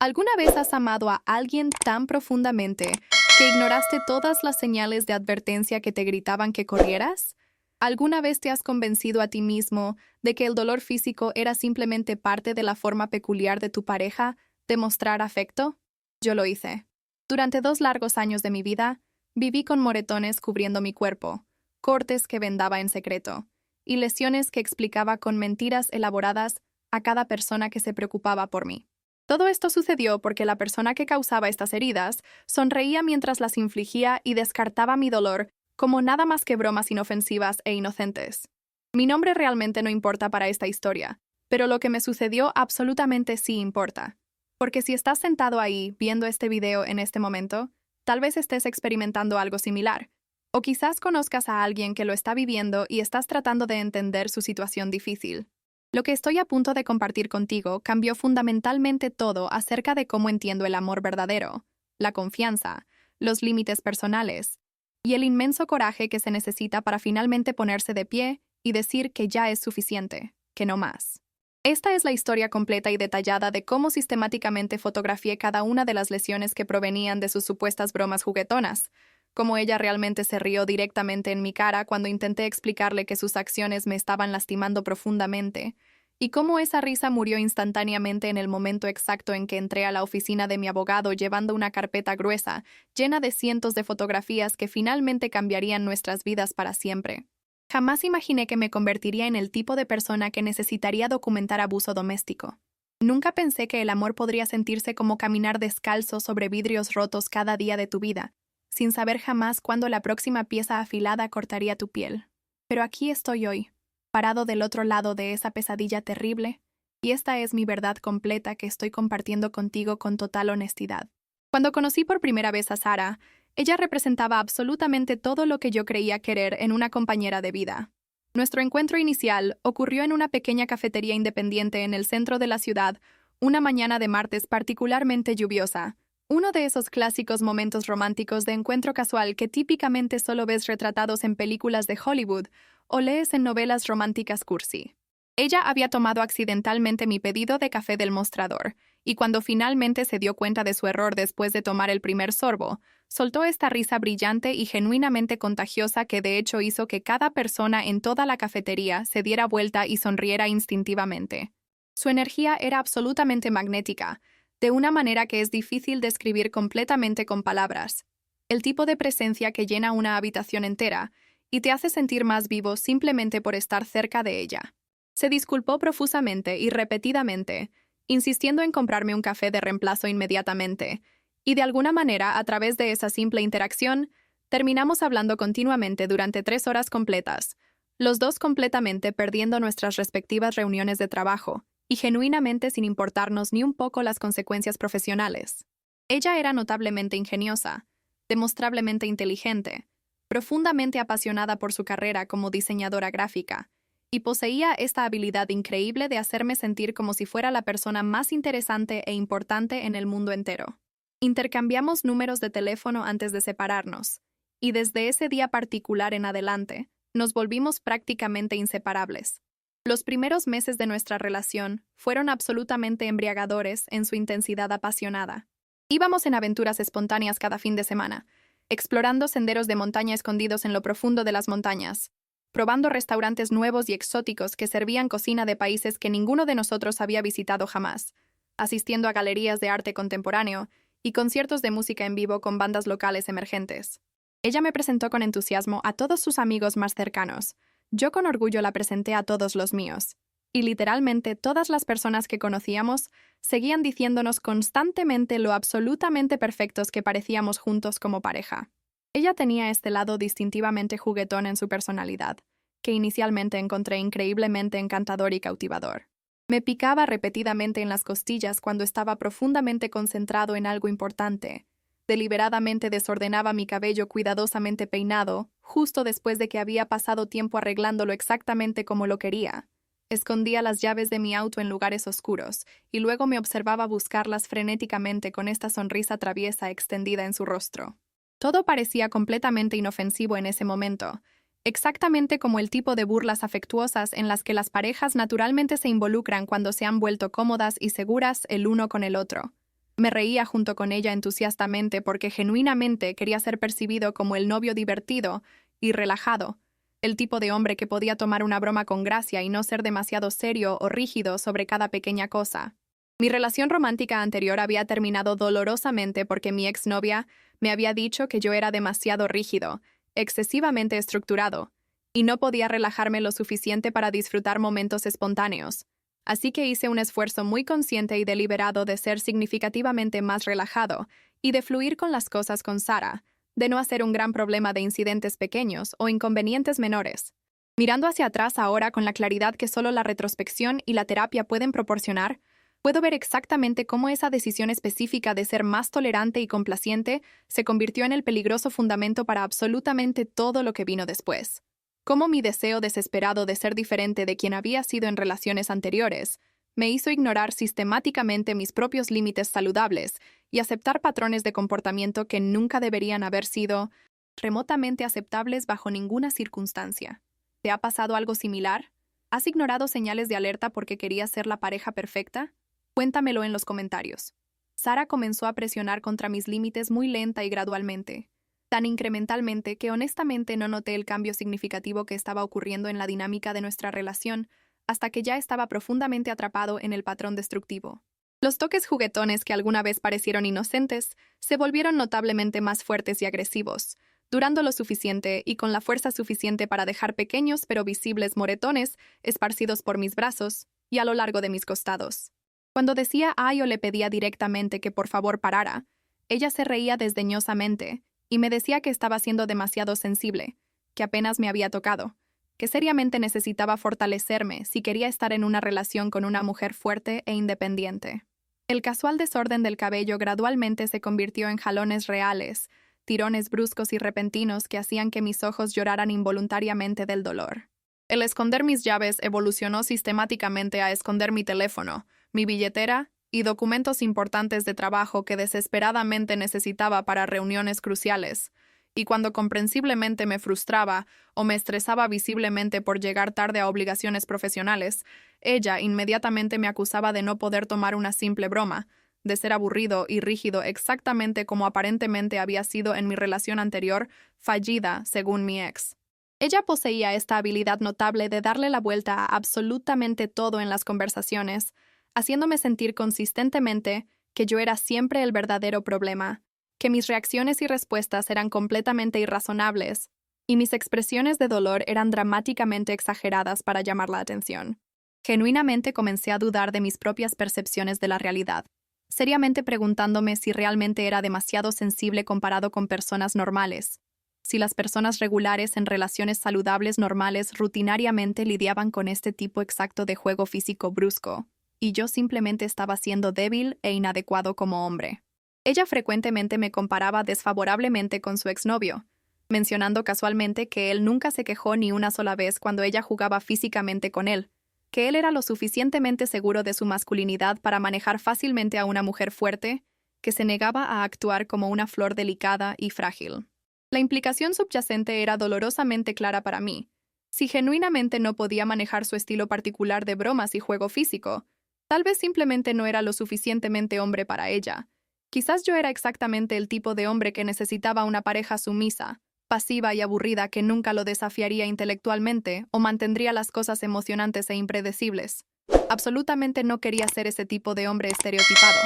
¿Alguna vez has amado a alguien tan profundamente que ignoraste todas las señales de advertencia que te gritaban que corrieras? ¿Alguna vez te has convencido a ti mismo de que el dolor físico era simplemente parte de la forma peculiar de tu pareja de mostrar afecto? Yo lo hice. Durante 2 largos años de mi vida, viví con moretones cubriendo mi cuerpo, cortes que vendaba en secreto, y lesiones que explicaba con mentiras elaboradas a cada persona que se preocupaba por mí. Todo esto sucedió porque la persona que causaba estas heridas sonreía mientras las infligía y descartaba mi dolor como nada más que bromas inofensivas e inocentes. Mi nombre realmente no importa para esta historia, pero lo que me sucedió absolutamente sí importa. Porque si estás sentado ahí viendo este video en este momento, tal vez estés experimentando algo similar. O quizás conozcas a alguien que lo está viviendo y estás tratando de entender su situación difícil. Lo que estoy a punto de compartir contigo cambió fundamentalmente todo acerca de cómo entiendo el amor verdadero, la confianza, los límites personales y el inmenso coraje que se necesita para finalmente ponerse de pie y decir que ya es suficiente, que no más. Esta es la historia completa y detallada de cómo sistemáticamente fotografié cada una de las lesiones que provenían de sus supuestas bromas juguetonas, cómo ella realmente se rió directamente en mi cara cuando intenté explicarle que sus acciones me estaban lastimando profundamente, y cómo esa risa murió instantáneamente en el momento exacto en que entré a la oficina de mi abogado llevando una carpeta gruesa, llena de cientos de fotografías que finalmente cambiarían nuestras vidas para siempre. Jamás imaginé que me convertiría en el tipo de persona que necesitaría documentar abuso doméstico. Nunca pensé que el amor podría sentirse como caminar descalzo sobre vidrios rotos cada día de tu vida, sin saber jamás cuándo la próxima pieza afilada cortaría tu piel. Pero aquí estoy hoy, parado del otro lado de esa pesadilla terrible, y esta es mi verdad completa que estoy compartiendo contigo con total honestidad. Cuando conocí por primera vez a Sara, ella representaba absolutamente todo lo que yo creía querer en una compañera de vida. Nuestro encuentro inicial ocurrió en una pequeña cafetería independiente en el centro de la ciudad, una mañana de martes particularmente lluviosa, uno de esos clásicos momentos románticos de encuentro casual que típicamente solo ves retratados en películas de Hollywood o lees en novelas románticas cursi. Ella había tomado accidentalmente mi pedido de café del mostrador, y cuando finalmente se dio cuenta de su error después de tomar el primer sorbo, soltó esta risa brillante y genuinamente contagiosa que de hecho hizo que cada persona en toda la cafetería se diera vuelta y sonriera instintivamente. Su energía era absolutamente magnética, de una manera que es difícil describir completamente con palabras. El tipo de presencia que llena una habitación entera y te hace sentir más vivo simplemente por estar cerca de ella. Se disculpó profusamente y repetidamente, insistiendo en comprarme un café de reemplazo inmediatamente, y de alguna manera, a través de esa simple interacción, terminamos hablando continuamente durante 3 horas completas, los dos completamente perdiendo nuestras respectivas reuniones de trabajo, y genuinamente sin importarnos ni un poco las consecuencias profesionales. Ella era notablemente ingeniosa, demostrablemente inteligente, profundamente apasionada por su carrera como diseñadora gráfica, y poseía esta habilidad increíble de hacerme sentir como si fuera la persona más interesante e importante en el mundo entero. Intercambiamos números de teléfono antes de separarnos, y desde ese día particular en adelante, nos volvimos prácticamente inseparables. Los primeros meses de nuestra relación fueron absolutamente embriagadores en su intensidad apasionada. Íbamos en aventuras espontáneas cada fin de semana, explorando senderos de montaña escondidos en lo profundo de las montañas, probando restaurantes nuevos y exóticos que servían cocina de países que ninguno de nosotros había visitado jamás, asistiendo a galerías de arte contemporáneo y conciertos de música en vivo con bandas locales emergentes. Ella me presentó con entusiasmo a todos sus amigos más cercanos. Yo con orgullo la presenté a todos los míos. Y literalmente todas las personas que conocíamos seguían diciéndonos constantemente lo absolutamente perfectos que parecíamos juntos como pareja. Ella tenía este lado distintivamente juguetón en su personalidad, que inicialmente encontré increíblemente encantador y cautivador. Me picaba repetidamente en las costillas cuando estaba profundamente concentrado en algo importante. Deliberadamente desordenaba mi cabello cuidadosamente peinado, justo después de que había pasado tiempo arreglándolo exactamente como lo quería. Escondía las llaves de mi auto en lugares oscuros, y luego me observaba buscarlas frenéticamente con esta sonrisa traviesa extendida en su rostro. Todo parecía completamente inofensivo en ese momento, exactamente como el tipo de burlas afectuosas en las que las parejas naturalmente se involucran cuando se han vuelto cómodas y seguras el uno con el otro. Me reía junto con ella entusiastamente porque genuinamente quería ser percibido como el novio divertido y relajado, el tipo de hombre que podía tomar una broma con gracia y no ser demasiado serio o rígido sobre cada pequeña cosa. Mi relación romántica anterior había terminado dolorosamente porque mi exnovia me había dicho que yo era demasiado rígido, excesivamente estructurado, y no podía relajarme lo suficiente para disfrutar momentos espontáneos. Así que hice un esfuerzo muy consciente y deliberado de ser significativamente más relajado y de fluir con las cosas con Sara, de no hacer un gran problema de incidentes pequeños o inconvenientes menores. Mirando hacia atrás ahora con la claridad que solo la retrospección y la terapia pueden proporcionar, puedo ver exactamente cómo esa decisión específica de ser más tolerante y complaciente se convirtió en el peligroso fundamento para absolutamente todo lo que vino después. Cómo mi deseo desesperado de ser diferente de quien había sido en relaciones anteriores me hizo ignorar sistemáticamente mis propios límites saludables y aceptar patrones de comportamiento que nunca deberían haber sido remotamente aceptables bajo ninguna circunstancia. ¿Te ha pasado algo similar? ¿Has ignorado señales de alerta porque querías ser la pareja perfecta? Cuéntamelo en los comentarios. Sara comenzó a presionar contra mis límites muy lenta y gradualmente, tan incrementalmente que honestamente no noté el cambio significativo que estaba ocurriendo en la dinámica de nuestra relación hasta que ya estaba profundamente atrapado en el patrón destructivo. Los toques juguetones que alguna vez parecieron inocentes se volvieron notablemente más fuertes y agresivos, durando lo suficiente y con la fuerza suficiente para dejar pequeños pero visibles moretones esparcidos por mis brazos y a lo largo de mis costados. Cuando decía ay o le pedía directamente que por favor parara, ella se reía desdeñosamente y me decía que estaba siendo demasiado sensible, que apenas me había tocado, que seriamente necesitaba fortalecerme si quería estar en una relación con una mujer fuerte e independiente. El casual desorden del cabello gradualmente se convirtió en jalones reales, tirones bruscos y repentinos que hacían que mis ojos lloraran involuntariamente del dolor. El esconder mis llaves evolucionó sistemáticamente a esconder mi teléfono, mi billetera y documentos importantes de trabajo que desesperadamente necesitaba para reuniones cruciales, y cuando comprensiblemente me frustraba o me estresaba visiblemente por llegar tarde a obligaciones profesionales, ella inmediatamente me acusaba de no poder tomar una simple broma, de ser aburrido y rígido exactamente como aparentemente había sido en mi relación anterior, fallida según mi ex. Ella poseía esta habilidad notable de darle la vuelta a absolutamente todo en las conversaciones, haciéndome sentir consistentemente que yo era siempre el verdadero problema, que mis reacciones y respuestas eran completamente irrazonables, y mis expresiones de dolor eran dramáticamente exageradas para llamar la atención. Genuinamente comencé a dudar de mis propias percepciones de la realidad, seriamente preguntándome si realmente era demasiado sensible comparado con personas normales, si las personas regulares en relaciones saludables normales rutinariamente lidiaban con este tipo exacto de juego físico brusco, y yo simplemente estaba siendo débil e inadecuado como hombre. Ella frecuentemente me comparaba desfavorablemente con su exnovio, mencionando casualmente que él nunca se quejó ni una sola vez cuando ella jugaba físicamente con él, que él era lo suficientemente seguro de su masculinidad para manejar fácilmente a una mujer fuerte, que se negaba a actuar como una flor delicada y frágil. La implicación subyacente era dolorosamente clara para mí. Si genuinamente no podía manejar su estilo particular de bromas y juego físico, tal vez simplemente no era lo suficientemente hombre para ella. Quizás yo era exactamente el tipo de hombre que necesitaba una pareja sumisa, pasiva y aburrida que nunca lo desafiaría intelectualmente o mantendría las cosas emocionantes e impredecibles. Absolutamente no quería ser ese tipo de hombre estereotipado.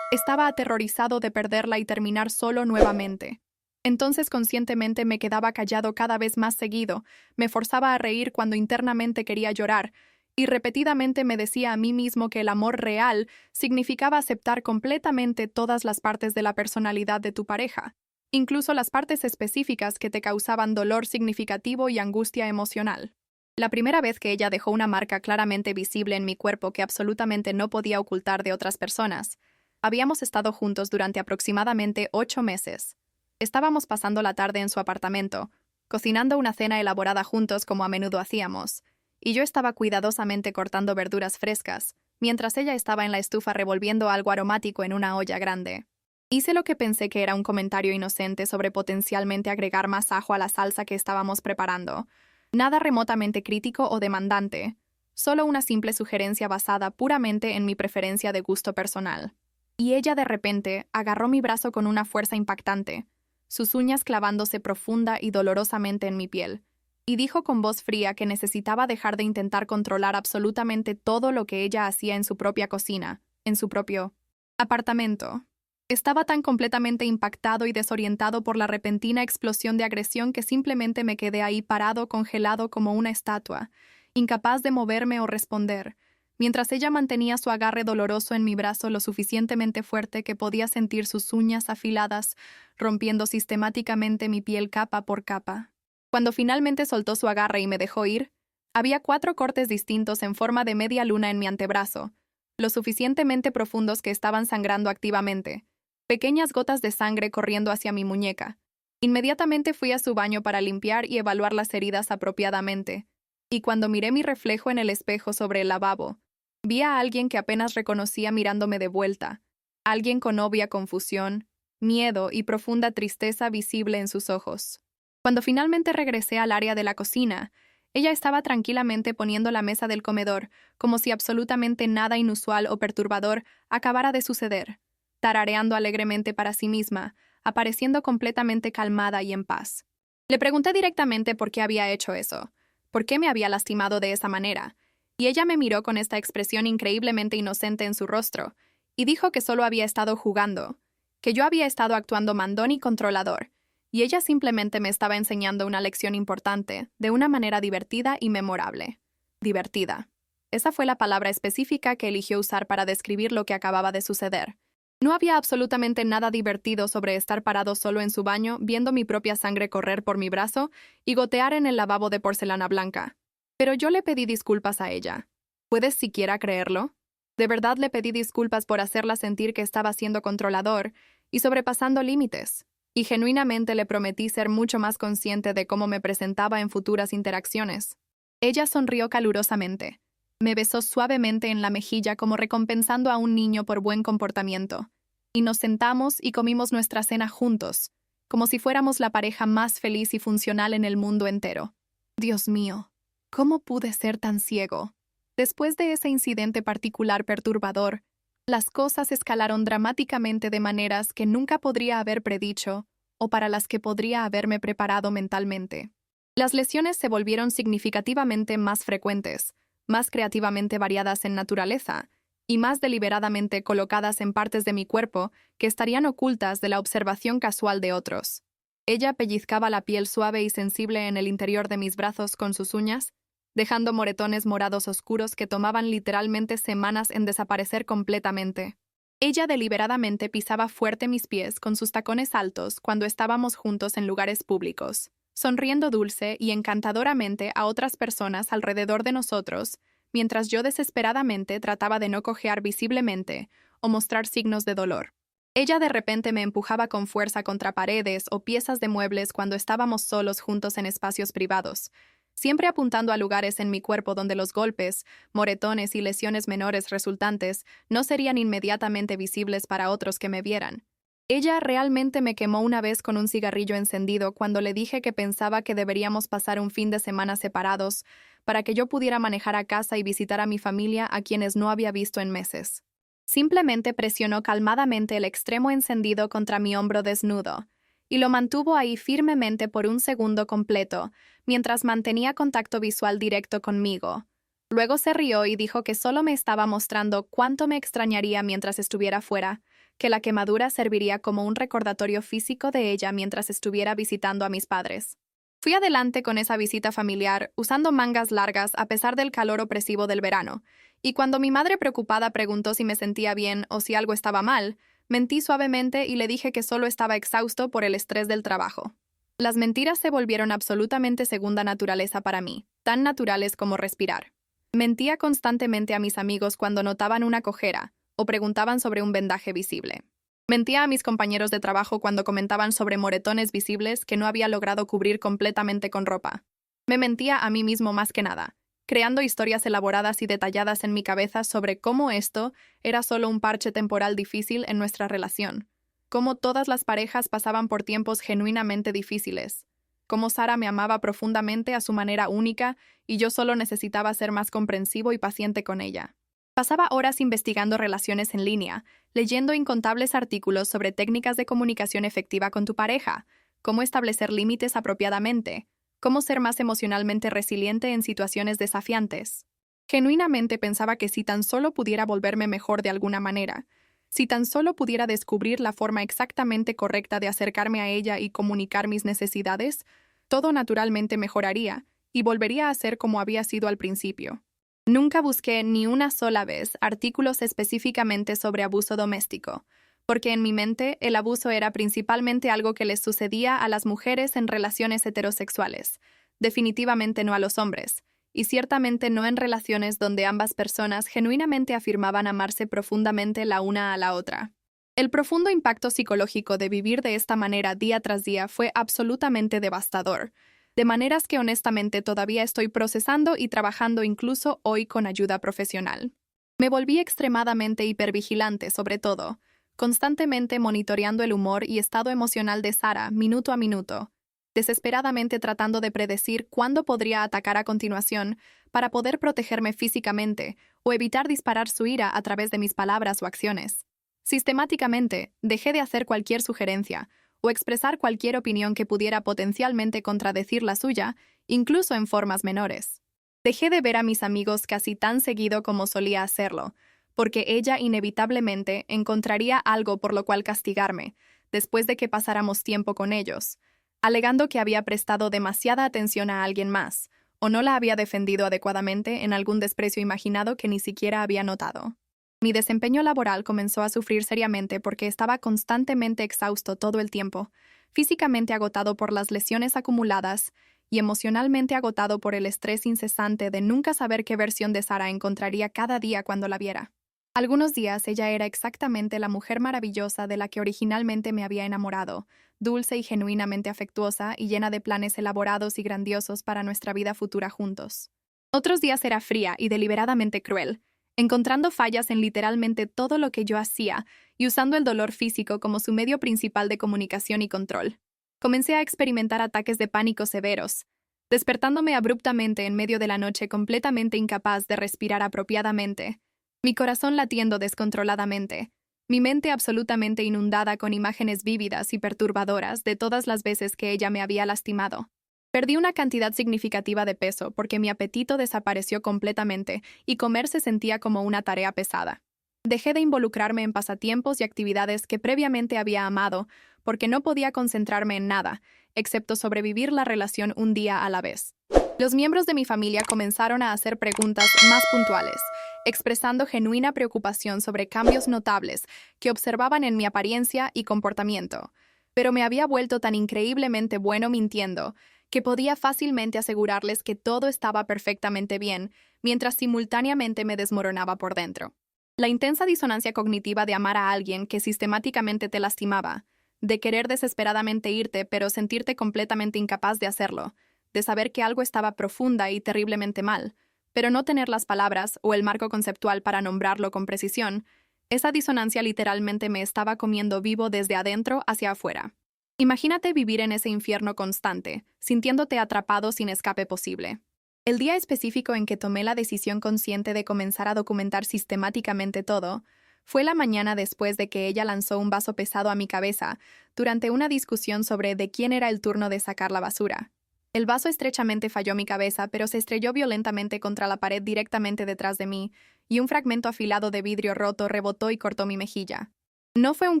Estaba aterrorizado de perderla y terminar solo nuevamente. Entonces conscientemente me quedaba callado cada vez más seguido, me forzaba a reír cuando internamente quería llorar, y repetidamente me decía a mí mismo que el amor real significaba aceptar completamente todas las partes de la personalidad de tu pareja, incluso las partes específicas que te causaban dolor significativo y angustia emocional. La primera vez que ella dejó una marca claramente visible en mi cuerpo que absolutamente no podía ocultar de otras personas, habíamos estado juntos durante aproximadamente 8 meses. Estábamos pasando la tarde en su apartamento, cocinando una cena elaborada juntos como a menudo hacíamos, y yo estaba cuidadosamente cortando verduras frescas, mientras ella estaba en la estufa revolviendo algo aromático en una olla grande. Hice lo que pensé que era un comentario inocente sobre potencialmente agregar más ajo a la salsa que estábamos preparando. Nada remotamente crítico o demandante, solo una simple sugerencia basada puramente en mi preferencia de gusto personal. Y ella de repente agarró mi brazo con una fuerza impactante, sus uñas clavándose profunda y dolorosamente en mi piel, y dijo con voz fría que necesitaba dejar de intentar controlar absolutamente todo lo que ella hacía en su propia cocina, en su propio apartamento. Estaba tan completamente impactado y desorientado por la repentina explosión de agresión que simplemente me quedé ahí parado, congelado como una estatua, incapaz de moverme o responder, mientras ella mantenía su agarre doloroso en mi brazo lo suficientemente fuerte que podía sentir sus uñas afiladas, rompiendo sistemáticamente mi piel capa por capa. Cuando finalmente soltó su agarre y me dejó ir, había 4 cortes distintos en forma de media luna en mi antebrazo, lo suficientemente profundos que estaban sangrando activamente, pequeñas gotas de sangre corriendo hacia mi muñeca. Inmediatamente fui a su baño para limpiar y evaluar las heridas apropiadamente, y cuando miré mi reflejo en el espejo sobre el lavabo, vi a alguien que apenas reconocía mirándome de vuelta, alguien con obvia confusión, miedo y profunda tristeza visible en sus ojos. Cuando finalmente regresé al área de la cocina, ella estaba tranquilamente poniendo la mesa del comedor, como si absolutamente nada inusual o perturbador acabara de suceder, tarareando alegremente para sí misma, apareciendo completamente calmada y en paz. Le pregunté directamente por qué había hecho eso, por qué me había lastimado de esa manera, y ella me miró con esta expresión increíblemente inocente en su rostro, y dijo que solo había estado jugando, que yo había estado actuando mandón y controlador, y ella simplemente me estaba enseñando una lección importante, de una manera divertida y memorable. Divertida. Esa fue la palabra específica que eligió usar para describir lo que acababa de suceder. No había absolutamente nada divertido sobre estar parado solo en su baño, viendo mi propia sangre correr por mi brazo y gotear en el lavabo de porcelana blanca. Pero yo le pedí disculpas a ella. ¿Puedes siquiera creerlo? De verdad le pedí disculpas por hacerla sentir que estaba siendo controlador y sobrepasando límites. Y genuinamente le prometí ser mucho más consciente de cómo me presentaba en futuras interacciones. Ella sonrió calurosamente. Me besó suavemente en la mejilla como recompensando a un niño por buen comportamiento. Y nos sentamos y comimos nuestra cena juntos, como si fuéramos la pareja más feliz y funcional en el mundo entero. Dios mío, ¿cómo pude ser tan ciego? Después de ese incidente particular perturbador, las cosas escalaron dramáticamente de maneras que nunca podría haber predicho o para las que podría haberme preparado mentalmente. Las lesiones se volvieron significativamente más frecuentes, más creativamente variadas en naturaleza y más deliberadamente colocadas en partes de mi cuerpo que estarían ocultas de la observación casual de otros. Ella pellizcaba la piel suave y sensible en el interior de mis brazos con sus uñas, dejando moretones morados oscuros que tomaban literalmente semanas en desaparecer completamente. Ella deliberadamente pisaba fuerte mis pies con sus tacones altos cuando estábamos juntos en lugares públicos, sonriendo dulce y encantadoramente a otras personas alrededor de nosotros, mientras yo desesperadamente trataba de no cojear visiblemente o mostrar signos de dolor. Ella de repente me empujaba con fuerza contra paredes o piezas de muebles cuando estábamos solos juntos en espacios privados, siempre apuntando a lugares en mi cuerpo donde los golpes, moretones y lesiones menores resultantes no serían inmediatamente visibles para otros que me vieran. Ella realmente me quemó una vez con un cigarrillo encendido cuando le dije que pensaba que deberíamos pasar un fin de semana separados para que yo pudiera manejar a casa y visitar a mi familia a quienes no había visto en meses. Simplemente presionó calmadamente el extremo encendido contra mi hombro desnudo, y lo mantuvo ahí firmemente por un segundo completo, mientras mantenía contacto visual directo conmigo. Luego se rió y dijo que solo me estaba mostrando cuánto me extrañaría mientras estuviera fuera, que la quemadura serviría como un recordatorio físico de ella mientras estuviera visitando a mis padres. Fui adelante con esa visita familiar, usando mangas largas a pesar del calor opresivo del verano, y cuando mi madre preocupada preguntó si me sentía bien o si algo estaba mal, mentí suavemente y le dije que solo estaba exhausto por el estrés del trabajo. Las mentiras se volvieron absolutamente segunda naturaleza para mí, tan naturales como respirar. Mentía constantemente a mis amigos cuando notaban una cojera o preguntaban sobre un vendaje visible. Mentía a mis compañeros de trabajo cuando comentaban sobre moretones visibles que no había logrado cubrir completamente con ropa. Me mentía a mí mismo más que nada, creando historias elaboradas y detalladas en mi cabeza sobre cómo esto era solo un parche temporal difícil en nuestra relación, cómo todas las parejas pasaban por tiempos genuinamente difíciles, cómo Sara me amaba profundamente a su manera única y yo solo necesitaba ser más comprensivo y paciente con ella. Pasaba horas investigando relaciones en línea, leyendo incontables artículos sobre técnicas de comunicación efectiva con tu pareja, cómo establecer límites apropiadamente, cómo ser más emocionalmente resiliente en situaciones desafiantes. Genuinamente pensaba que si tan solo pudiera volverme mejor de alguna manera, si tan solo pudiera descubrir la forma exactamente correcta de acercarme a ella y comunicar mis necesidades, todo naturalmente mejoraría y volvería a ser como había sido al principio. Nunca busqué ni una sola vez artículos específicamente sobre abuso doméstico, porque en mi mente el abuso era principalmente algo que les sucedía a las mujeres en relaciones heterosexuales, definitivamente no a los hombres, y ciertamente no en relaciones donde ambas personas genuinamente afirmaban amarse profundamente la una a la otra. El profundo impacto psicológico de vivir de esta manera día tras día fue absolutamente devastador, de maneras que honestamente todavía estoy procesando y trabajando incluso hoy con ayuda profesional. Me volví extremadamente hipervigilante sobre todo, constantemente monitoreando el humor y estado emocional de Sara minuto a minuto, desesperadamente tratando de predecir cuándo podría atacar a continuación para poder protegerme físicamente o evitar disparar su ira a través de mis palabras o acciones. Sistemáticamente, dejé de hacer cualquier sugerencia o expresar cualquier opinión que pudiera potencialmente contradecir la suya, incluso en formas menores. Dejé de ver a mis amigos casi tan seguido como solía hacerlo, porque ella inevitablemente encontraría algo por lo cual castigarme, después de que pasáramos tiempo con ellos, alegando que había prestado demasiada atención a alguien más, o no la había defendido adecuadamente en algún desprecio imaginado que ni siquiera había notado. Mi desempeño laboral comenzó a sufrir seriamente porque estaba constantemente exhausto todo el tiempo, físicamente agotado por las lesiones acumuladas y emocionalmente agotado por el estrés incesante de nunca saber qué versión de Sara encontraría cada día cuando la viera. Algunos días ella era exactamente la mujer maravillosa de la que originalmente me había enamorado, dulce y genuinamente afectuosa y llena de planes elaborados y grandiosos para nuestra vida futura juntos. Otros días era fría y deliberadamente cruel, encontrando fallas en literalmente todo lo que yo hacía y usando el dolor físico como su medio principal de comunicación y control. Comencé a experimentar ataques de pánico severos, despertándome abruptamente en medio de la noche completamente incapaz de respirar apropiadamente, mi corazón latiendo descontroladamente, mi mente absolutamente inundada con imágenes vívidas y perturbadoras de todas las veces que ella me había lastimado. Perdí una cantidad significativa de peso porque mi apetito desapareció completamente y comer se sentía como una tarea pesada. Dejé de involucrarme en pasatiempos y actividades que previamente había amado porque no podía concentrarme en nada, excepto sobrevivir la relación un día a la vez. Los miembros de mi familia comenzaron a hacer preguntas más puntuales, expresando genuina preocupación sobre cambios notables que observaban en mi apariencia y comportamiento, pero me había vuelto tan increíblemente bueno mintiendo que podía fácilmente asegurarles que todo estaba perfectamente bien, mientras simultáneamente me desmoronaba por dentro. La intensa disonancia cognitiva de amar a alguien que sistemáticamente te lastimaba, de querer desesperadamente irte pero sentirte completamente incapaz de hacerlo, de saber que algo estaba profunda y terriblemente mal, pero no tener las palabras o el marco conceptual para nombrarlo con precisión, esa disonancia literalmente me estaba comiendo vivo desde adentro hacia afuera. Imagínate vivir en ese infierno constante, sintiéndote atrapado sin escape posible. El día específico en que tomé la decisión consciente de comenzar a documentar sistemáticamente todo, fue la mañana después de que ella lanzó un vaso pesado a mi cabeza durante una discusión sobre de quién era el turno de sacar la basura. El vaso estrechamente falló mi cabeza, pero se estrelló violentamente contra la pared directamente detrás de mí, y un fragmento afilado de vidrio roto rebotó y cortó mi mejilla. No fue un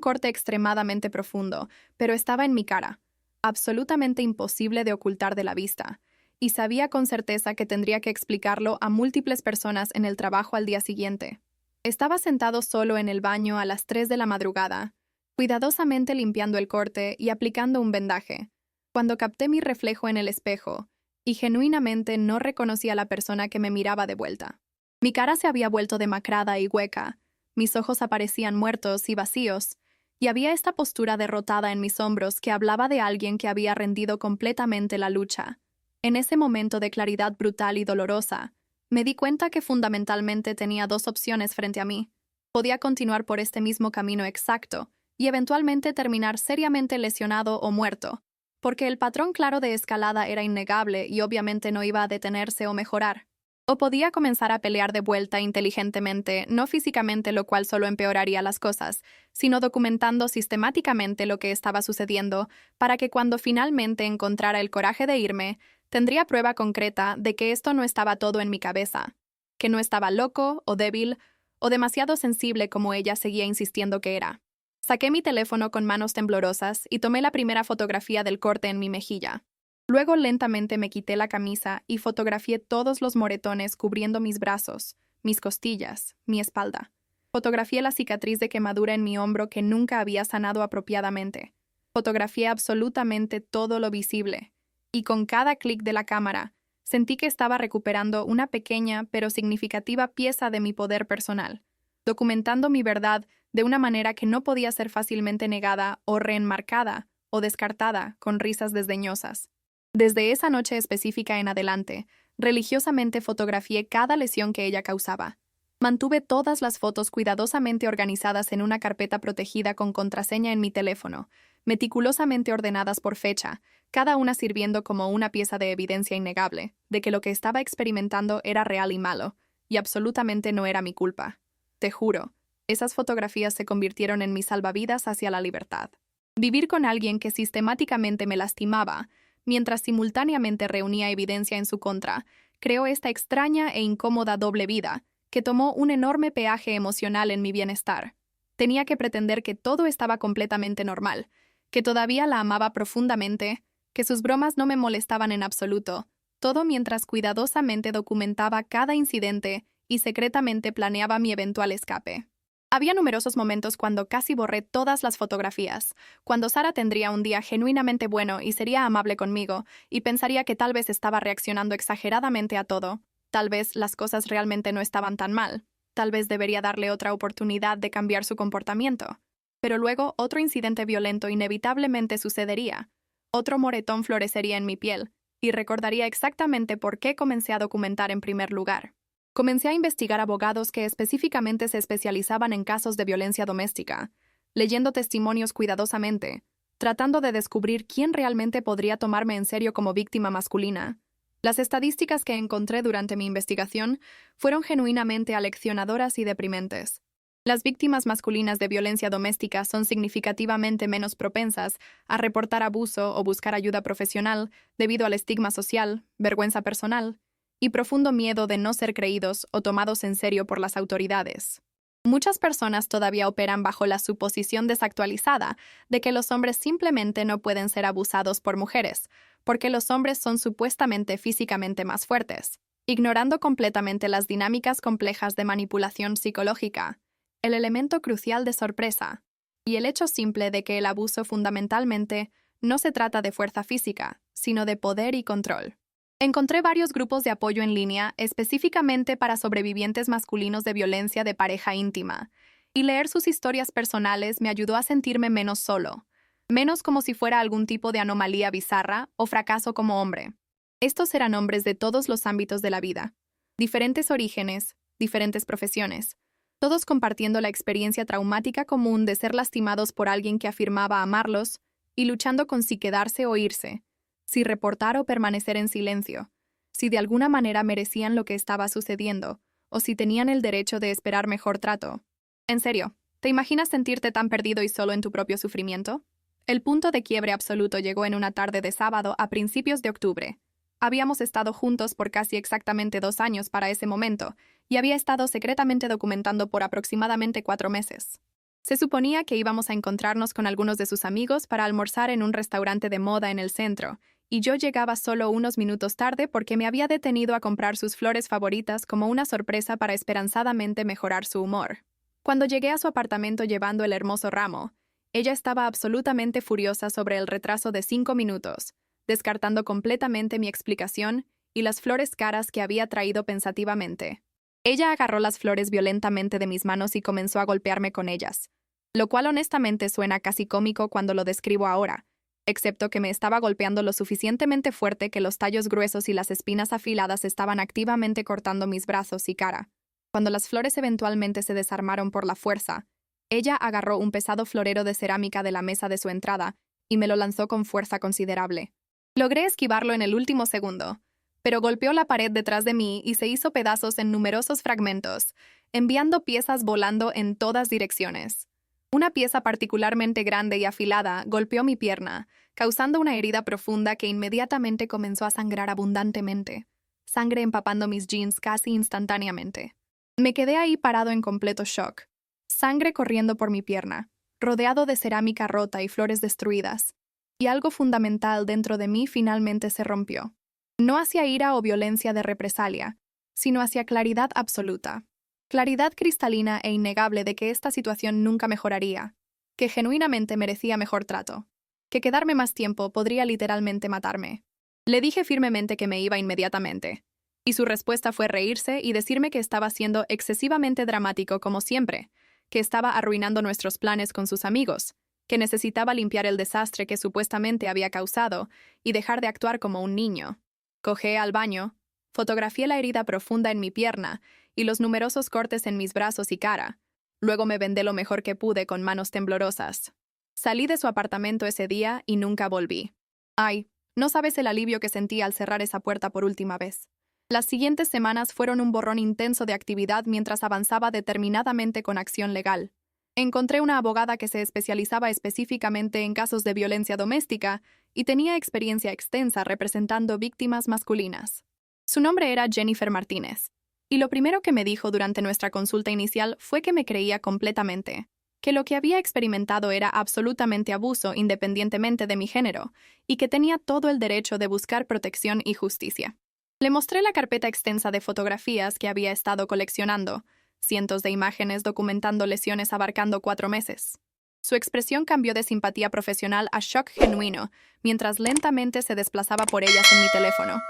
corte extremadamente profundo, pero estaba en mi cara, absolutamente imposible de ocultar de la vista, y sabía con certeza que tendría que explicarlo a múltiples personas en el trabajo al día siguiente. Estaba sentado solo en el baño a las 3 de la madrugada, cuidadosamente limpiando el corte y aplicando un vendaje, cuando capté mi reflejo en el espejo, y genuinamente no reconocí a la persona que me miraba de vuelta. Mi cara se había vuelto demacrada y hueca, mis ojos aparecían muertos y vacíos, y había esta postura derrotada en mis hombros que hablaba de alguien que había rendido completamente la lucha. En ese momento de claridad brutal y dolorosa, me di cuenta que fundamentalmente tenía dos opciones frente a mí. Podía continuar por este mismo camino exacto y eventualmente terminar seriamente lesionado o muerto, porque el patrón claro de escalada era innegable y obviamente no iba a detenerse o mejorar. O podía comenzar a pelear de vuelta inteligentemente, no físicamente, lo cual solo empeoraría las cosas, sino documentando sistemáticamente lo que estaba sucediendo para que cuando finalmente encontrara el coraje de irme, tendría prueba concreta de que esto no estaba todo en mi cabeza, que no estaba loco o débil o demasiado sensible como ella seguía insistiendo que era. Saqué mi teléfono con manos temblorosas y tomé la primera fotografía del corte en mi mejilla. Luego lentamente me quité la camisa y fotografié todos los moretones cubriendo mis brazos, mis costillas, mi espalda. Fotografié la cicatriz de quemadura en mi hombro que nunca había sanado apropiadamente. Fotografié absolutamente todo lo visible. Y con cada clic de la cámara, sentí que estaba recuperando una pequeña pero significativa pieza de mi poder personal, documentando mi verdad de una manera que no podía ser fácilmente negada o reenmarcada o descartada con risas desdeñosas. Desde esa noche específica en adelante, religiosamente fotografié cada lesión que ella causaba. Mantuve todas las fotos cuidadosamente organizadas en una carpeta protegida con contraseña en mi teléfono, meticulosamente ordenadas por fecha, cada una sirviendo como una pieza de evidencia innegable de que lo que estaba experimentando era real y malo, y absolutamente no era mi culpa. Te juro, esas fotografías se convirtieron en mis salvavidas hacia la libertad. Vivir con alguien que sistemáticamente me lastimaba, mientras simultáneamente reunía evidencia en su contra, creó esta extraña e incómoda doble vida, que tomó un enorme peaje emocional en mi bienestar. Tenía que pretender que todo estaba completamente normal, que todavía la amaba profundamente, que sus bromas no me molestaban en absoluto, todo mientras cuidadosamente documentaba cada incidente y secretamente planeaba mi eventual escape. Había numerosos momentos cuando casi borré todas las fotografías, cuando Sara tendría un día genuinamente bueno y sería amable conmigo, y pensaría que tal vez estaba reaccionando exageradamente a todo. Tal vez las cosas realmente no estaban tan mal. Tal vez debería darle otra oportunidad de cambiar su comportamiento. Pero luego otro incidente violento inevitablemente sucedería. Otro moretón florecería en mi piel, y recordaría exactamente por qué comencé a documentar en primer lugar. Comencé a investigar abogados que específicamente se especializaban en casos de violencia doméstica, leyendo testimonios cuidadosamente, tratando de descubrir quién realmente podría tomarme en serio como víctima masculina. Las estadísticas que encontré durante mi investigación fueron genuinamente aleccionadoras y deprimentes. Las víctimas masculinas de violencia doméstica son significativamente menos propensas a reportar abuso o buscar ayuda profesional debido al estigma social, vergüenza personal y profundo miedo de no ser creídos o tomados en serio por las autoridades. Muchas personas todavía operan bajo la suposición desactualizada de que los hombres simplemente no pueden ser abusados por mujeres, porque los hombres son supuestamente físicamente más fuertes, ignorando completamente las dinámicas complejas de manipulación psicológica, el elemento crucial de sorpresa, y el hecho simple de que el abuso fundamentalmente no se trata de fuerza física, sino de poder y control. Encontré varios grupos de apoyo en línea específicamente para sobrevivientes masculinos de violencia de pareja íntima, y leer sus historias personales me ayudó a sentirme menos solo, menos como si fuera algún tipo de anomalía bizarra o fracaso como hombre. Estos eran hombres de todos los ámbitos de la vida, diferentes orígenes, diferentes profesiones, todos compartiendo la experiencia traumática común de ser lastimados por alguien que afirmaba amarlos y luchando con si quedarse o irse, si reportar o permanecer en silencio, si de alguna manera merecían lo que estaba sucediendo, o si tenían el derecho de esperar mejor trato. En serio, ¿te imaginas sentirte tan perdido y solo en tu propio sufrimiento? El punto de quiebre absoluto llegó en una tarde de sábado a principios de octubre. Habíamos estado juntos por casi exactamente 2 años para ese momento, y había estado secretamente documentando por aproximadamente 4 meses. Se suponía que íbamos a encontrarnos con algunos de sus amigos para almorzar en un restaurante de moda en el centro, y yo llegaba solo unos minutos tarde porque me había detenido a comprar sus flores favoritas como una sorpresa para esperanzadamente mejorar su humor. Cuando llegué a su apartamento llevando el hermoso ramo, ella estaba absolutamente furiosa sobre el retraso de 5 minutos, descartando completamente mi explicación y las flores caras que había traído pensativamente. Ella agarró las flores violentamente de mis manos y comenzó a golpearme con ellas, lo cual honestamente suena casi cómico cuando lo describo ahora, excepto que me estaba golpeando lo suficientemente fuerte que los tallos gruesos y las espinas afiladas estaban activamente cortando mis brazos y cara. Cuando las flores eventualmente se desarmaron por la fuerza, ella agarró un pesado florero de cerámica de la mesa de su entrada y me lo lanzó con fuerza considerable. Logré esquivarlo en el último segundo, pero golpeó la pared detrás de mí y se hizo pedazos en numerosos fragmentos, enviando piezas volando en todas direcciones. Una pieza particularmente grande y afilada golpeó mi pierna, causando una herida profunda que inmediatamente comenzó a sangrar abundantemente, sangre empapando mis jeans casi instantáneamente. Me quedé ahí parado en completo shock, sangre corriendo por mi pierna, rodeado de cerámica rota y flores destruidas, y algo fundamental dentro de mí finalmente se rompió. No hacia ira o violencia de represalia, sino hacia claridad absoluta. Claridad cristalina e innegable de que esta situación nunca mejoraría, que genuinamente merecía mejor trato, que quedarme más tiempo podría literalmente matarme. Le dije firmemente que me iba inmediatamente, y su respuesta fue reírse y decirme que estaba siendo excesivamente dramático como siempre, que estaba arruinando nuestros planes con sus amigos, que necesitaba limpiar el desastre que supuestamente había causado y dejar de actuar como un niño. Cogé al baño, fotografié la herida profunda en mi pierna y los numerosos cortes en mis brazos y cara. Luego me vendé lo mejor que pude con manos temblorosas. Salí de su apartamento ese día y nunca volví. Ay, no sabes el alivio que sentí al cerrar esa puerta por última vez. Las siguientes semanas fueron un borrón intenso de actividad mientras avanzaba determinadamente con acción legal. Encontré una abogada que se especializaba específicamente en casos de violencia doméstica y tenía experiencia extensa representando víctimas masculinas. Su nombre era Jennifer Martínez, y lo primero que me dijo durante nuestra consulta inicial fue que me creía completamente, que lo que había experimentado era absolutamente abuso independientemente de mi género, y que tenía todo el derecho de buscar protección y justicia. Le mostré la carpeta extensa de fotografías que había estado coleccionando, cientos de imágenes documentando lesiones abarcando 4 meses. Su expresión cambió de simpatía profesional a shock genuino, mientras lentamente se desplazaba por ellas en mi teléfono.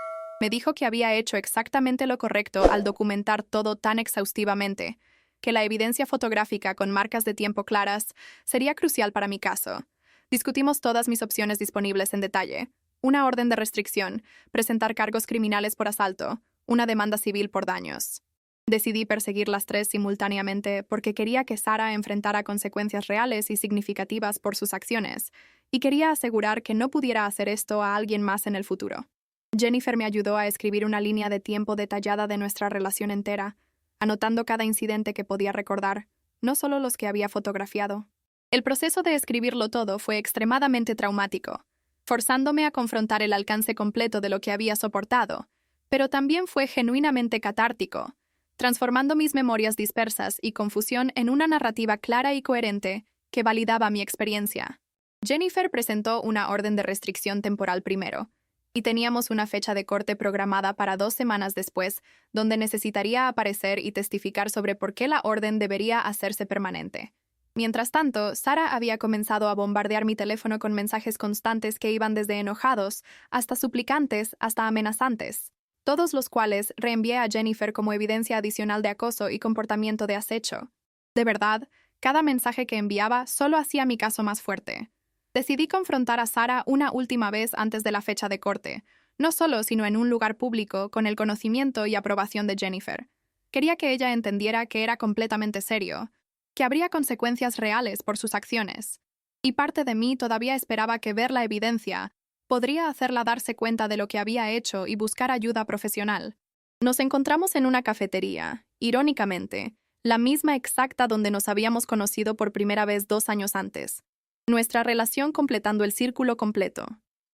Me dijo que había hecho exactamente lo correcto al documentar todo tan exhaustivamente, que la evidencia fotográfica con marcas de tiempo claras sería crucial para mi caso. Discutimos todas mis opciones disponibles en detalle. Una orden de restricción, presentar cargos criminales por asalto, una demanda civil por daños. Decidí perseguir las 3 simultáneamente porque quería que Sara enfrentara consecuencias reales y significativas por sus acciones, y quería asegurar que no pudiera hacer esto a alguien más en el futuro. Jennifer me ayudó a escribir una línea de tiempo detallada de nuestra relación entera, anotando cada incidente que podía recordar, no solo los que había fotografiado. El proceso de escribirlo todo fue extremadamente traumático, forzándome a confrontar el alcance completo de lo que había soportado, pero también fue genuinamente catártico, transformando mis memorias dispersas y confusión en una narrativa clara y coherente que validaba mi experiencia. Jennifer presentó una orden de restricción temporal primero, y teníamos una fecha de corte programada para 2 semanas después, donde necesitaría aparecer y testificar sobre por qué la orden debería hacerse permanente. Mientras tanto, Sara había comenzado a bombardear mi teléfono con mensajes constantes que iban desde enojados, hasta suplicantes, hasta amenazantes, todos los cuales reenvié a Jennifer como evidencia adicional de acoso y comportamiento de acecho. De verdad, cada mensaje que enviaba solo hacía mi caso más fuerte. Decidí confrontar a Sara una última vez antes de la fecha de corte, no solo sino en un lugar público con el conocimiento y aprobación de Jennifer. Quería que ella entendiera que era completamente serio, que habría consecuencias reales por sus acciones, y parte de mí todavía esperaba que ver la evidencia podría hacerla darse cuenta de lo que había hecho y buscar ayuda profesional. Nos encontramos en una cafetería, irónicamente, la misma exacta donde nos habíamos conocido por primera vez 2 años antes. Nuestra relación completando el círculo completo.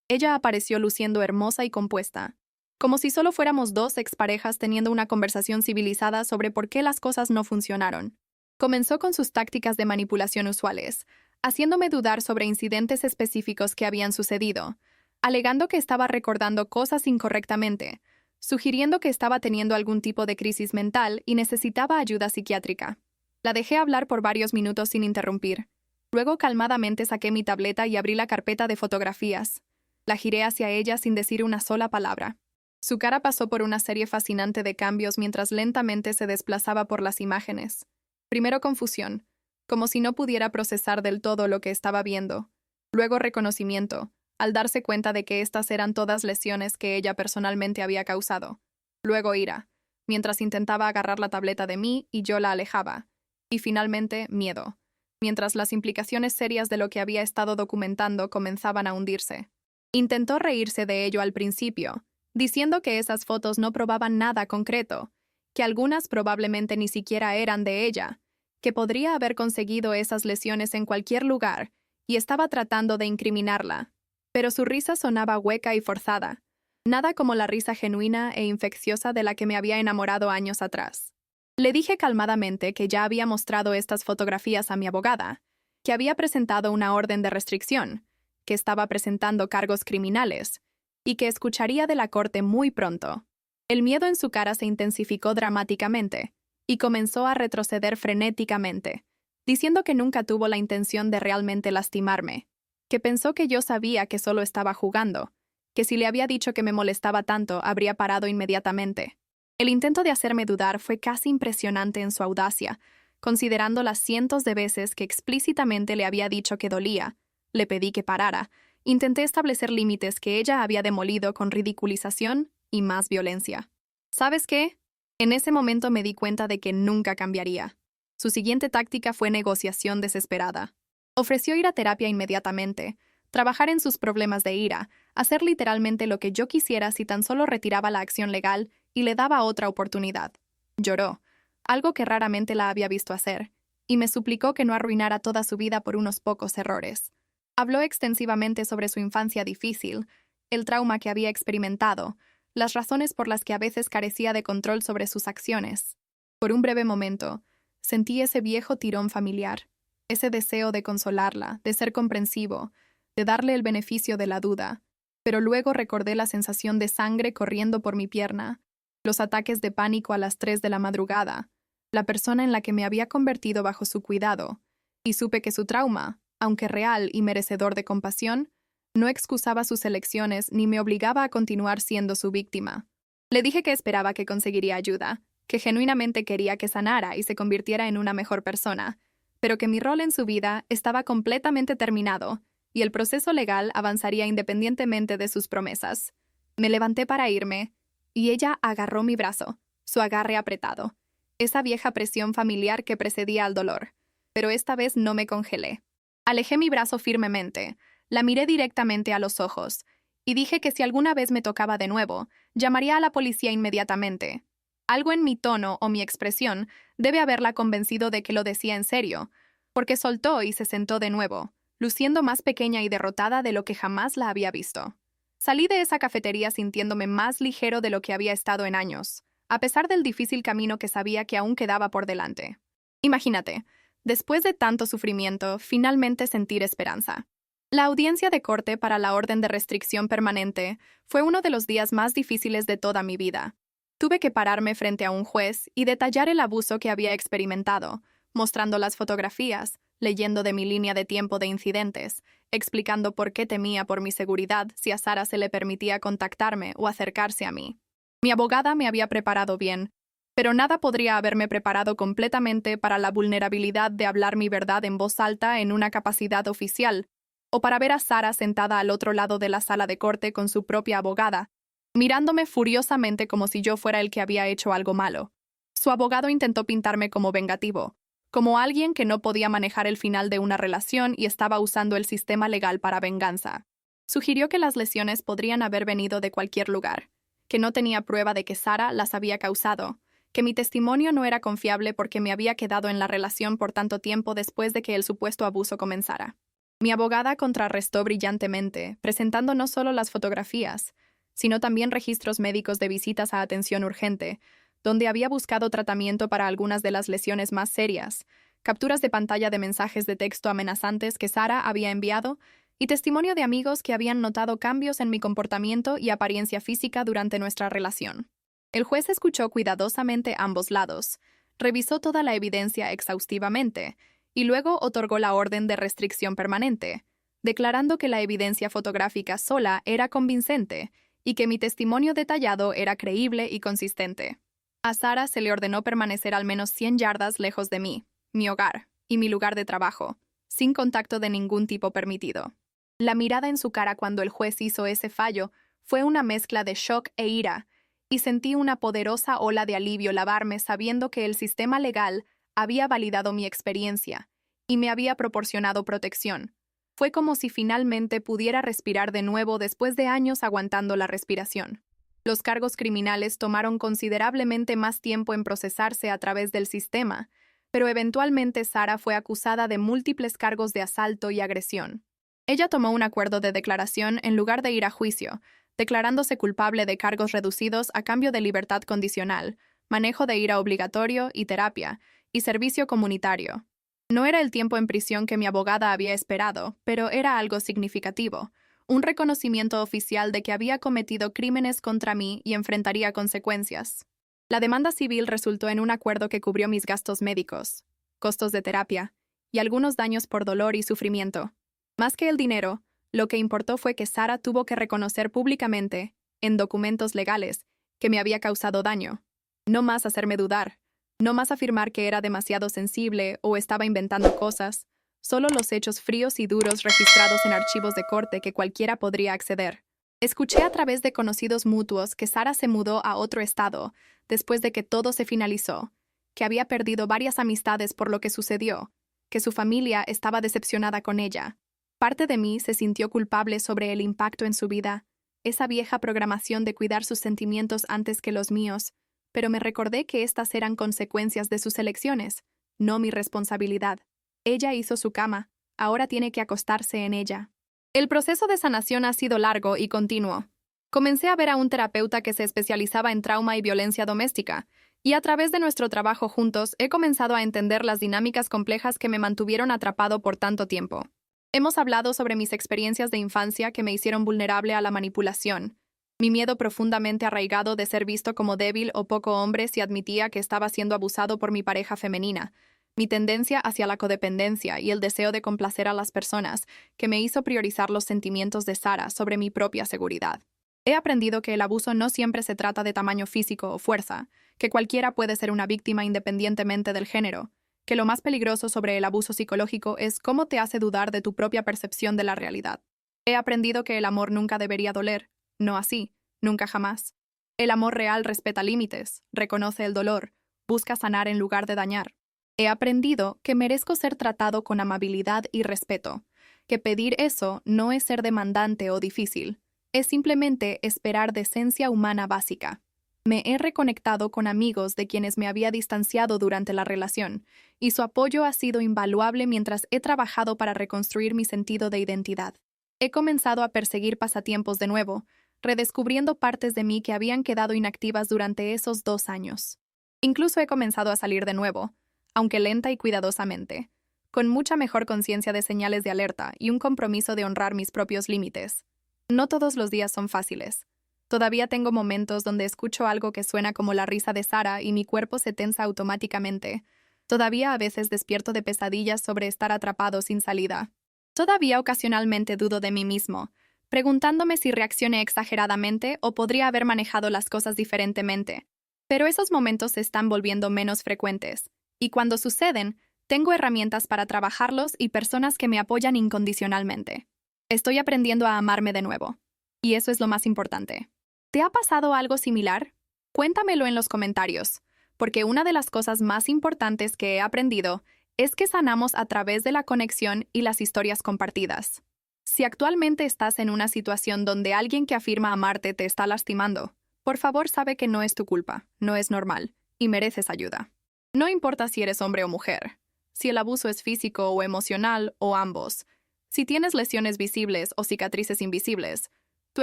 Ella apareció luciendo hermosa y compuesta, como si solo fuéramos 2 exparejas teniendo una conversación civilizada sobre por qué las cosas no funcionaron. Comenzó con sus tácticas de manipulación usuales, haciéndome dudar sobre incidentes específicos que habían sucedido, alegando que estaba recordando cosas incorrectamente, sugiriendo que estaba teniendo algún tipo de crisis mental y necesitaba ayuda psiquiátrica. La dejé hablar por varios minutos sin interrumpir. Luego calmadamente saqué mi tableta y abrí la carpeta de fotografías. La giré hacia ella sin decir una sola palabra. Su cara pasó por una serie fascinante de cambios mientras lentamente se desplazaba por las imágenes. Primero confusión, como si no pudiera procesar del todo lo que estaba viendo. Luego reconocimiento, al darse cuenta de que estas eran todas lesiones que ella personalmente había causado. Luego ira, mientras intentaba agarrar la tableta de mí y yo la alejaba. Y finalmente miedo, mientras las implicaciones serias de lo que había estado documentando comenzaban a hundirse. Intentó reírse de ello al principio, diciendo que esas fotos no probaban nada concreto, que algunas probablemente ni siquiera eran de ella, que podría haber conseguido esas lesiones en cualquier lugar y estaba tratando de incriminarla. Pero su risa sonaba hueca y forzada, nada como la risa genuina e infecciosa de la que me había enamorado años atrás. Le dije calmadamente que ya había mostrado estas fotografías a mi abogada, que había presentado una orden de restricción, que estaba presentando cargos criminales y que escucharía de la corte muy pronto. El miedo en su cara se intensificó dramáticamente y comenzó a retroceder frenéticamente, diciendo que nunca tuvo la intención de realmente lastimarme, que pensó que yo sabía que solo estaba jugando, que si le había dicho que me molestaba tanto habría parado inmediatamente. El intento de hacerme dudar fue casi impresionante en su audacia, considerando las cientos de veces que explícitamente le había dicho que dolía. Le pedí que parara. Intenté establecer límites que ella había demolido con ridiculización y más violencia. ¿Sabes qué? En ese momento me di cuenta de que nunca cambiaría. Su siguiente táctica fue negociación desesperada. Ofreció ir a terapia inmediatamente, trabajar en sus problemas de ira, hacer literalmente lo que yo quisiera si tan solo retiraba la acción legal y le daba otra oportunidad. Lloró, algo que raramente la había visto hacer, y me suplicó que no arruinara toda su vida por unos pocos errores. Habló extensivamente sobre su infancia difícil, el trauma que había experimentado, las razones por las que a veces carecía de control sobre sus acciones. Por un breve momento, sentí ese viejo tirón familiar, ese deseo de consolarla, de ser comprensivo, de darle el beneficio de la duda, pero luego recordé la sensación de sangre corriendo por mi pierna, los ataques de pánico a las 3 de la madrugada, la persona en la que me había convertido bajo su cuidado, y supe que su trauma, aunque real y merecedor de compasión, no excusaba sus elecciones ni me obligaba a continuar siendo su víctima. Le dije que esperaba que conseguiría ayuda, que genuinamente quería que sanara y se convirtiera en una mejor persona, pero que mi rol en su vida estaba completamente terminado y el proceso legal avanzaría independientemente de sus promesas. Me levanté para irme, y ella agarró mi brazo, su agarre apretado, esa vieja presión familiar que precedía al dolor. Pero esta vez no me congelé. Alejé mi brazo firmemente, la miré directamente a los ojos, y dije que si alguna vez me tocaba de nuevo, llamaría a la policía inmediatamente. Algo en mi tono o mi expresión debe haberla convencido de que lo decía en serio, porque soltó y se sentó de nuevo, luciendo más pequeña y derrotada de lo que jamás la había visto. Salí de esa cafetería sintiéndome más ligero de lo que había estado en años, a pesar del difícil camino que sabía que aún quedaba por delante. Imagínate, después de tanto sufrimiento, finalmente sentir esperanza. La audiencia de corte para la orden de restricción permanente fue uno de los días más difíciles de toda mi vida. Tuve que pararme frente a un juez y detallar el abuso que había experimentado, mostrando las fotografías, leyendo de mi línea de tiempo de incidentes, explicando por qué temía por mi seguridad si a Sara se le permitía contactarme o acercarse a mí. Mi abogada me había preparado bien, pero nada podría haberme preparado completamente para la vulnerabilidad de hablar mi verdad en voz alta en una capacidad oficial, o para ver a Sara sentada al otro lado de la sala de corte con su propia abogada, mirándome furiosamente como si yo fuera el que había hecho algo malo. Su abogado intentó pintarme como vengativo, como alguien que no podía manejar el final de una relación y estaba usando el sistema legal para venganza. Sugirió que las lesiones podrían haber venido de cualquier lugar, que no tenía prueba de que Sara las había causado, que mi testimonio no era confiable porque me había quedado en la relación por tanto tiempo después de que el supuesto abuso comenzara. Mi abogada contrarrestó brillantemente, presentando no solo las fotografías, sino también registros médicos de visitas a atención urgente, donde había buscado tratamiento para algunas de las lesiones más serias, capturas de pantalla de mensajes de texto amenazantes que Sara había enviado y testimonio de amigos que habían notado cambios en mi comportamiento y apariencia física durante nuestra relación. El juez escuchó cuidadosamente ambos lados, revisó toda la evidencia exhaustivamente y luego otorgó la orden de restricción permanente, declarando que la evidencia fotográfica sola era convincente y que mi testimonio detallado era creíble y consistente. A Sara se le ordenó permanecer al menos 100 yardas lejos de mí, mi hogar y mi lugar de trabajo, sin contacto de ningún tipo permitido. La mirada en su cara cuando el juez hizo ese fallo fue una mezcla de shock e ira, y sentí una poderosa ola de alivio lavarme sabiendo que el sistema legal había validado mi experiencia y me había proporcionado protección. Fue como si finalmente pudiera respirar de nuevo después de años aguantando la respiración. Los cargos criminales tomaron considerablemente más tiempo en procesarse a través del sistema, pero eventualmente Sara fue acusada de múltiples cargos de asalto y agresión. Ella tomó un acuerdo de declaración en lugar de ir a juicio, declarándose culpable de cargos reducidos a cambio de libertad condicional, manejo de ira obligatorio y terapia, y servicio comunitario. No era el tiempo en prisión que mi abogada había esperado, pero era algo significativo, un reconocimiento oficial de que había cometido crímenes contra mí y enfrentaría consecuencias. La demanda civil resultó en un acuerdo que cubrió mis gastos médicos, costos de terapia y algunos daños por dolor y sufrimiento. Más que el dinero, lo que importó fue que Sara tuvo que reconocer públicamente, en documentos legales, que me había causado daño. No más hacerme dudar, no más afirmar que era demasiado sensible o estaba inventando cosas, solo los hechos fríos y duros registrados en archivos de corte que cualquiera podría acceder. Escuché a través de conocidos mutuos que Sara se mudó a otro estado después de que todo se finalizó, que había perdido varias amistades por lo que sucedió, que su familia estaba decepcionada con ella. Parte de mí se sintió culpable sobre el impacto en su vida, esa vieja programación de cuidar sus sentimientos antes que los míos, pero me recordé que estas eran consecuencias de sus elecciones, no mi responsabilidad. Ella hizo su cama, ahora tiene que acostarse en ella. El proceso de sanación ha sido largo y continuo. Comencé a ver a un terapeuta que se especializaba en trauma y violencia doméstica, y a través de nuestro trabajo juntos he comenzado a entender las dinámicas complejas que me mantuvieron atrapado por tanto tiempo. Hemos hablado sobre mis experiencias de infancia que me hicieron vulnerable a la manipulación, mi miedo profundamente arraigado de ser visto como débil o poco hombre si admitía que estaba siendo abusado por mi pareja femenina, mi tendencia hacia la codependencia y el deseo de complacer a las personas, que me hizo priorizar los sentimientos de Sara sobre mi propia seguridad. He aprendido que el abuso no siempre se trata de tamaño físico o fuerza, que cualquiera puede ser una víctima independientemente del género, que lo más peligroso sobre el abuso psicológico es cómo te hace dudar de tu propia percepción de la realidad. He aprendido que el amor nunca debería doler, no así, nunca jamás. El amor real respeta límites, reconoce el dolor, busca sanar en lugar de dañar. He aprendido que merezco ser tratado con amabilidad y respeto, que pedir eso no es ser demandante o difícil, es simplemente esperar decencia humana básica. Me he reconectado con amigos de quienes me había distanciado durante la relación, y su apoyo ha sido invaluable mientras he trabajado para reconstruir mi sentido de identidad. He comenzado a perseguir pasatiempos de nuevo, redescubriendo partes de mí que habían quedado inactivas durante esos 2 años. Incluso he comenzado a salir de nuevo, aunque lenta y cuidadosamente, con mucha mejor conciencia de señales de alerta y un compromiso de honrar mis propios límites. No todos los días son fáciles. Todavía tengo momentos donde escucho algo que suena como la risa de Sara y mi cuerpo se tensa automáticamente. Todavía a veces despierto de pesadillas sobre estar atrapado sin salida. Todavía ocasionalmente dudo de mí mismo, preguntándome si reaccioné exageradamente o podría haber manejado las cosas diferentemente. Pero esos momentos se están volviendo menos frecuentes, y cuando suceden, tengo herramientas para trabajarlos y personas que me apoyan incondicionalmente. Estoy aprendiendo a amarme de nuevo, y eso es lo más importante. ¿Te ha pasado algo similar? Cuéntamelo en los comentarios, porque una de las cosas más importantes que he aprendido es que sanamos a través de la conexión y las historias compartidas. Si actualmente estás en una situación donde alguien que afirma amarte te está lastimando, por favor sabe que no es tu culpa, no es normal, y mereces ayuda. No importa si eres hombre o mujer, si el abuso es físico o emocional o ambos, si tienes lesiones visibles o cicatrices invisibles, tu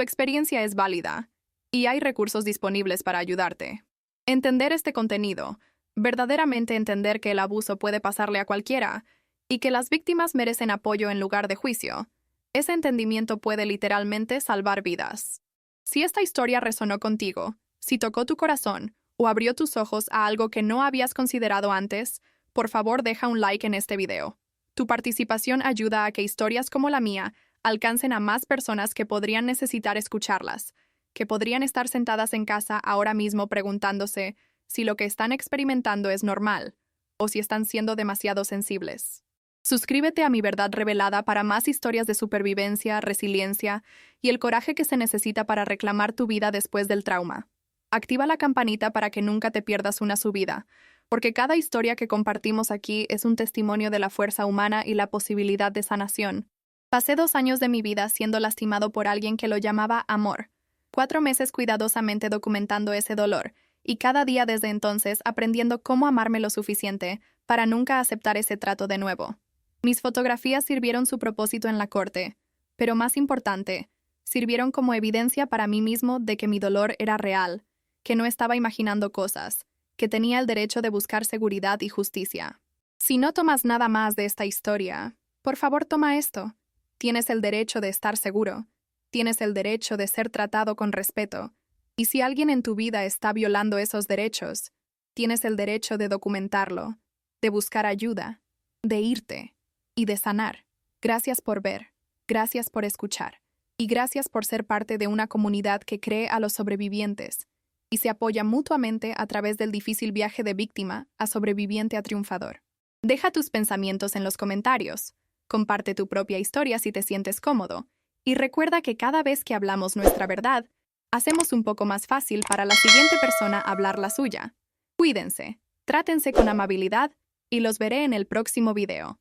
experiencia es válida y hay recursos disponibles para ayudarte. Entender este contenido, verdaderamente entender que el abuso puede pasarle a cualquiera y que las víctimas merecen apoyo en lugar de juicio, ese entendimiento puede literalmente salvar vidas. Si esta historia resonó contigo, si tocó tu corazón o abrió tus ojos a algo que no habías considerado antes, por favor deja un like en este video. Tu participación ayuda a que historias como la mía alcancen a más personas que podrían necesitar escucharlas, que podrían estar sentadas en casa ahora mismo preguntándose si lo que están experimentando es normal o si están siendo demasiado sensibles. Suscríbete a Mi Verdad Revelada para más historias de supervivencia, resiliencia y el coraje que se necesita para reclamar tu vida después del trauma. Activa la campanita para que nunca te pierdas una subida, porque cada historia que compartimos aquí es un testimonio de la fuerza humana y la posibilidad de sanación. Pasé 2 años de mi vida siendo lastimado por alguien que lo llamaba amor, 4 meses cuidadosamente documentando ese dolor, y cada día desde entonces aprendiendo cómo amarme lo suficiente para nunca aceptar ese trato de nuevo. Mis fotografías sirvieron su propósito en la corte, pero más importante, sirvieron como evidencia para mí mismo de que mi dolor era real, que no estaba imaginando cosas, que tenía el derecho de buscar seguridad y justicia. Si no tomas nada más de esta historia, por favor toma esto. Tienes el derecho de estar seguro. Tienes el derecho de ser tratado con respeto. Y si alguien en tu vida está violando esos derechos, tienes el derecho de documentarlo, de buscar ayuda, de irte y de sanar. Gracias por ver, gracias por escuchar, y gracias por ser parte de una comunidad que cree a los sobrevivientes y se apoya mutuamente a través del difícil viaje de víctima a sobreviviente a triunfador. Deja tus pensamientos en los comentarios, comparte tu propia historia si te sientes cómodo, y recuerda que cada vez que hablamos nuestra verdad, hacemos un poco más fácil para la siguiente persona hablar la suya. Cuídense, trátense con amabilidad, y los veré en el próximo video.